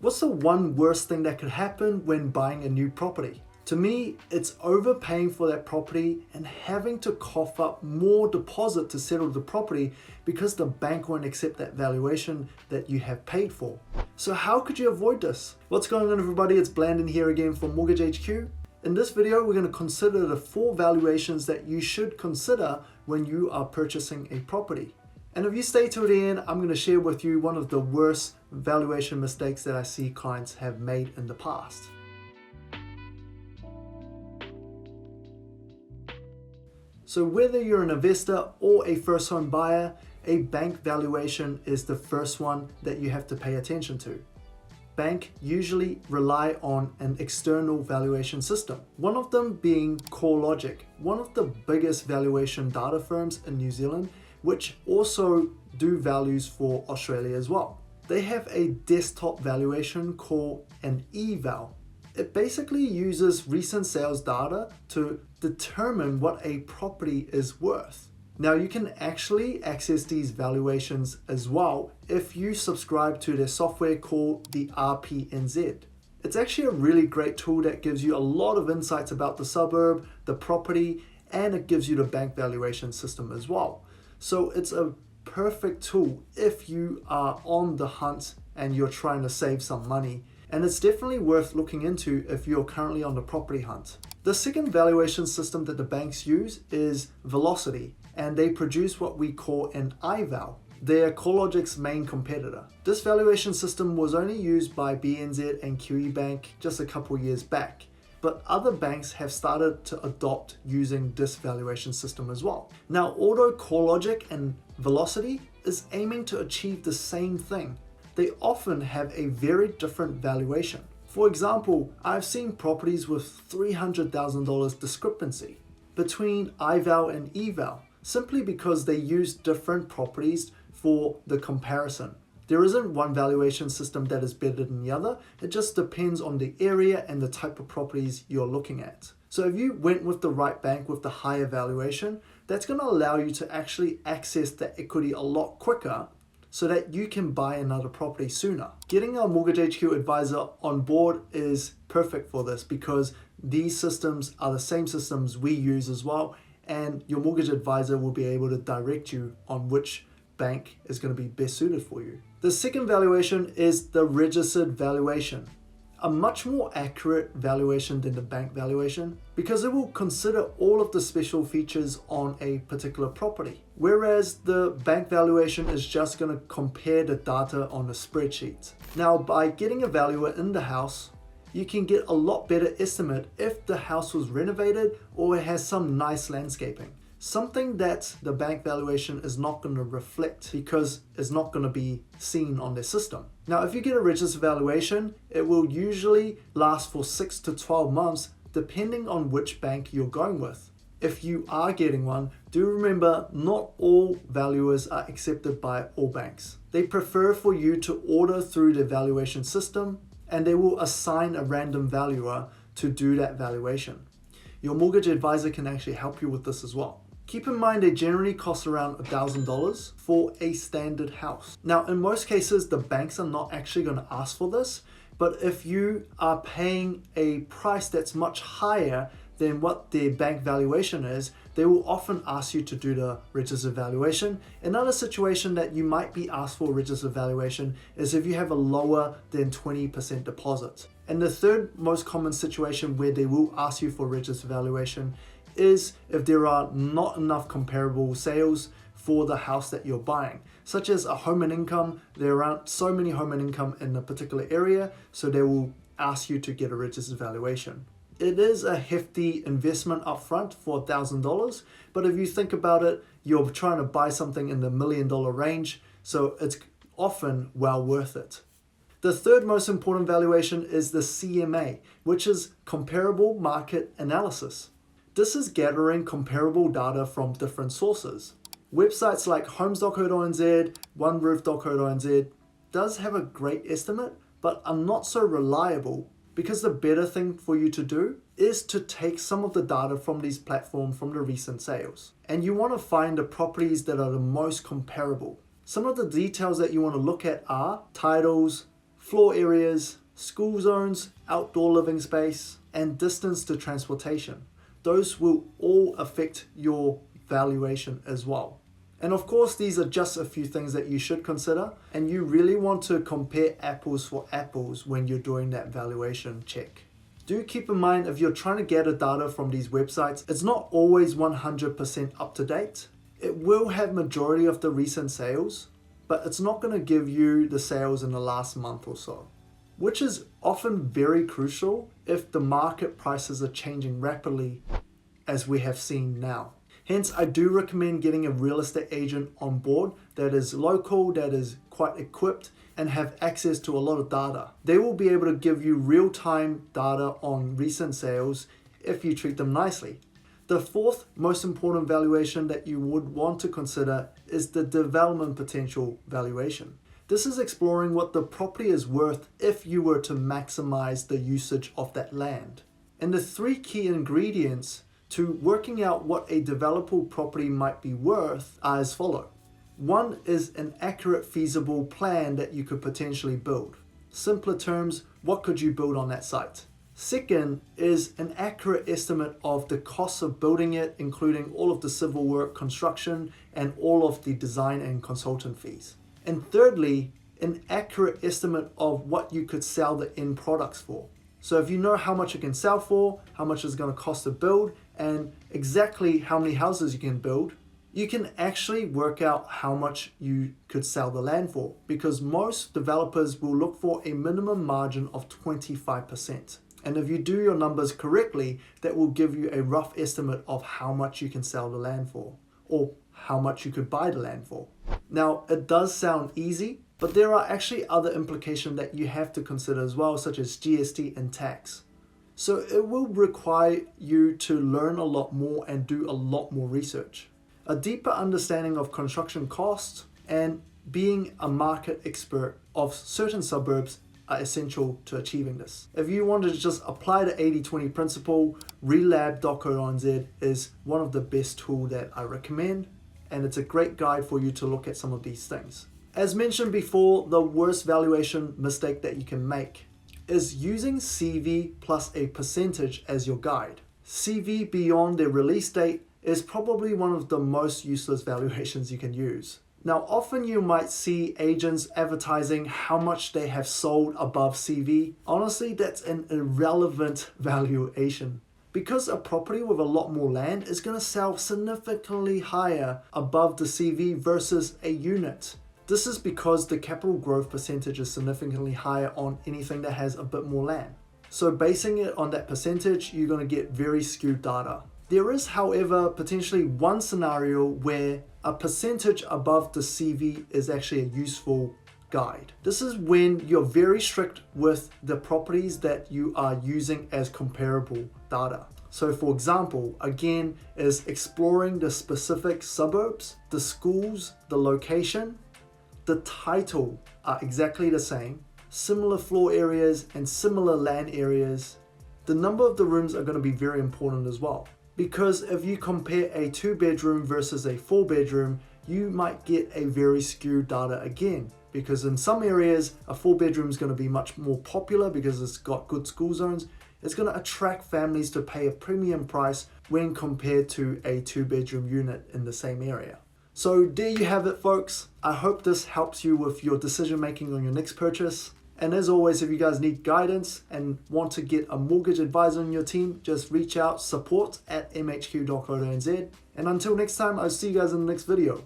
What's the one worst thing that could happen when buying a new property? To me, it's overpaying for that property and having to cough up more deposit to settle the property because the bank won't accept that valuation that you have paid for. So how could you avoid this? What's going on, everybody? It's Blandon here again from Mortgage HQ. In this video, we're going to consider the 4 valuations that you should consider when you are purchasing a property. And if you stay till the end, I'm going to share with you one of the worst valuation mistakes that I see clients have made in the past. So whether you're an investor or a first home buyer, a bank valuation is the first one that you have to pay attention to. Banks usually rely on an external valuation system, one of them being CoreLogic, one of the biggest valuation data firms in New Zealand, which also do values for Australia as well. They have a desktop valuation called an eval. It basically uses recent sales data to determine what a property is worth. Now you can actually access these valuations as well if you subscribe to their software called the RPNZ. It's actually a really great tool that gives you a lot of insights about the suburb, the property, and it gives you the bank valuation system as well. So it's a perfect tool if you are on the hunt and you're trying to save some money. And it's definitely worth looking into if you're currently on the property hunt. The second valuation system that the banks use is Velocity, and they produce what we call an iVal. They're CoreLogic's main competitor. This valuation system was only used by BNZ and QE Bank just a couple years back, but other banks have started to adopt using this valuation system as well. Now, although CoreLogic and Velocity is aiming to achieve the same thing, they often have a very different valuation. For example, I've seen properties with $300,000 discrepancy between iVal and eval, simply because they use different properties for the comparison. There isn't one valuation system that is better than the other. It just depends on the area and the type of properties you're looking at. So if you went with the right bank with the higher valuation, that's going to allow you to actually access the equity a lot quicker so that you can buy another property sooner. Getting our Mortgage HQ advisor on board is perfect for this because these systems are the same systems we use as well, and your mortgage advisor will be able to direct you on which bank is going to be best suited for you. The second valuation is the registered valuation, a much more accurate valuation than the bank valuation because it will consider all of the special features on a particular property, whereas the bank valuation is just going to compare the data on a spreadsheet. Now, by getting a valuer in the house, you can get a lot better estimate if the house was renovated or it has some nice landscaping. Something that the bank valuation is not going to reflect because it's not going to be seen on their system. Now, if you get a registered valuation, it will usually last for 6 to 12 months depending on which bank you're going with. If you are getting one, do remember not all valuers are accepted by all banks. They prefer for you to order through the valuation system and they will assign a random valuer to do that valuation. Your mortgage advisor can actually help you with this as well. Keep in mind they generally cost around $1,000 for a standard house. Now, in most cases, the banks are not actually going to ask for this, but if you are paying a price that's much higher than what their bank valuation is, they will often ask you to do the registered valuation. Another situation that you might be asked for a registered valuation is if you have a lower than 20% deposit. And the third most common situation where they will ask you for registered valuation is if there are not enough comparable sales for the house that you're buying, such as a home and income. There aren't so many home and income in a particular area, so they will ask you to get a registered valuation. It is a hefty investment upfront for $1,000, but if you think about it, you're trying to buy something in the $1 million range, so it's often well worth it. The third most important valuation is the CMA, which is Comparable Market Analysis. This is gathering comparable data from different sources. Websites like homes.co.nz, oneroof.co.nz does have a great estimate, but are not so reliable because the better thing for you to do is to take some of the data from these platforms from the recent sales. And you want to find the properties that are the most comparable. Some of the details that you want to look at are titles, floor areas, school zones, outdoor living space, and distance to transportation. Those will all affect your valuation as well. And of course, these are just a few things that you should consider, and you really want to compare apples for apples when you're doing that valuation check. Do keep in mind, if you're trying to gather data from these websites, it's not always 100% up to date. It will have majority of the recent sales, but it's not going to give you the sales in the last month or so, which is often very crucial if the market prices are changing rapidly, as we have seen now. Hence, I do recommend getting a real estate agent on board that is local, that is quite equipped, and have access to a lot of data. They will be able to give you real-time data on recent sales if you treat them nicely. The fourth most important valuation that you would want to consider is the development potential valuation. This is exploring what the property is worth if you were to maximize the usage of that land. And the three key ingredients to working out what a developable property might be worth are as follows. One is an accurate feasible plan that you could potentially build. Simpler terms, what could you build on that site? Second is an accurate estimate of the cost of building it, including all of the civil work, construction, and all of the design and consultant fees. And thirdly, an accurate estimate of what you could sell the end products for. So if you know how much you can sell for, how much it's going to cost to build, and exactly how many houses you can build, you can actually work out how much you could sell the land for, because most developers will look for a minimum margin of 25%. And if you do your numbers correctly, that will give you a rough estimate of how much you can sell the land for, or how much you could buy the land for. Now, it does sound easy, but there are actually other implications that you have to consider as well, such as GST and tax. So it will require you to learn a lot more and do a lot more research. A deeper understanding of construction costs and being a market expert of certain suburbs are essential to achieving this. If you want to just apply the 80-20 principle, relab.co.nz is one of the best tools that I recommend, and it's a great guide for you to look at some of these things. As mentioned before, the worst valuation mistake that you can make is using CV plus a percentage as your guide. CV beyond their release date is probably one of the most useless valuations you can use. Now, often you might see agents advertising how much they have sold above CV. Honestly, that's an irrelevant valuation, because a property with a lot more land is going to sell significantly higher above the CV versus a unit. This is because the capital growth percentage is significantly higher on anything that has a bit more land. So basing it on that percentage, you're going to get very skewed data. There is, however, potentially one scenario where a percentage above the CV is actually a useful guide. This is when you're very strict with the properties that you are using as comparable data. So for example, again, is exploring the specific suburbs, the schools, the location, the title are exactly the same, similar floor areas and similar land areas. The number of the rooms are going to be very important as well. Because if you compare a 2-bedroom versus a 4-bedroom, you might get a very skewed data again. Because in some areas, a 4-bedroom is going to be much more popular because it's got good school zones. It's going to attract families to pay a premium price when compared to a 2-bedroom unit in the same area. So there you have it, folks. I hope this helps you with your decision making on your next purchase. And as always, if you guys need guidance and want to get a mortgage advisor on your team, just reach out, support@mhq.co.nz. And until next time, I'll see you guys in the next video.